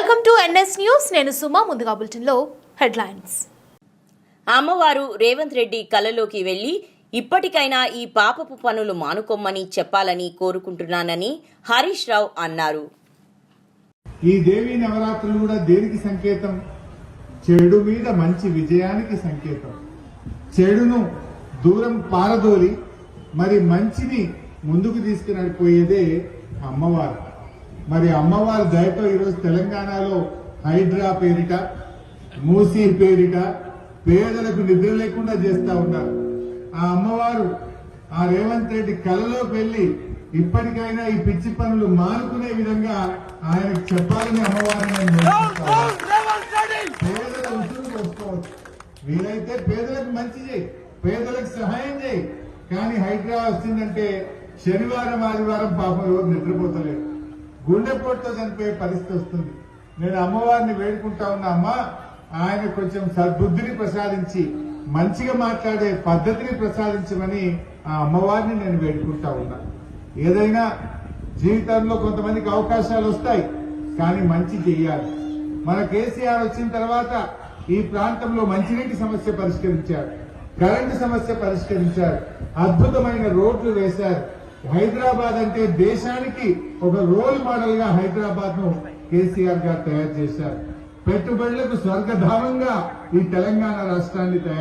Welcome to NS news. నేను సుమా. ముందుగా బులెటిన్లో హెడ్లైన్స్. అమ్మవారు రేవంత్ రెడ్డి కలలోకి వెళ్లి ఇప్పటికైనా ఈ పాపపు పనులు మానుకోమని చెప్పాలని కోరుకుంటున్నానని హరీష్ రావు అన్నారు. ఈ దేవీ నవరాత్రులు కూడా దేనికి సంకేతం? చెడు మీద మంచి విజయానికి సంకేతం. చెడును దూరం పారదోలి మరి మంచిని ముందుకు తీసుకునడిపోయేదే అమ్మవారు. మరి అమ్మవారి దయతో ఈరోజు తెలంగాణలో హైడ్రా పేరిట, మూసీ పేరిట పేదలకు నిద్ర లేకుండా చేస్తా ఉన్నారు. ఆ అమ్మవారు ఆ రేవంత్ రెడ్డి కలలోకి వెళ్లి ఇప్పటికైనా ఈ పిచ్చి పనులు మానుకునే విధంగా ఆయనకు చెప్పాలని అమ్మవారిని పేదల ఉసురు పోసుకోవచ్చు. వీలైతే పేదలకు మంచి చేయి, పేదలకు సహాయం చేయి. కానీ హైడ్రా వచ్చిందంటే శనివారం ఆదివారం పాపం రోజు నిద్రపోతలేదు, గుండెపోటుతో చనిపోయే పరిస్థితి వస్తుంది. నేను అమ్మవారిని వేడుకుంటా ఉన్నా, అమ్మ ఆయన కొంచెం సద్బుద్ధిని ప్రసాదించి మంచిగా మాట్లాడే పద్ధతిని ప్రసాదించమని ఆ అమ్మవారిని నేను వేడుకుంటా ఉన్నా. ఏదైనా జీవితంలో కొంతమందికి అవకాశాలు వస్తాయి, కానీ మంచి చేయాలి. మన కేసీఆర్ వచ్చిన తర్వాత ఈ ప్రాంతంలో మంచినీటి సమస్య పరిష్కరించారు, కరెంటు సమస్య పరిష్కరించారు, అద్భుతమైన రోడ్లు వేశారు. హైదరాబాద్ అంటే దేశానికి ఒక రోల్ మోడల్ గా హైదరాబాద్ ను కేసీఆర్ గారు తయారు చేశారు. పెట్టుబడులకు స్వర్గధామంగా ఈ తెలంగాణ రాష్ట్రాన్ని తయారు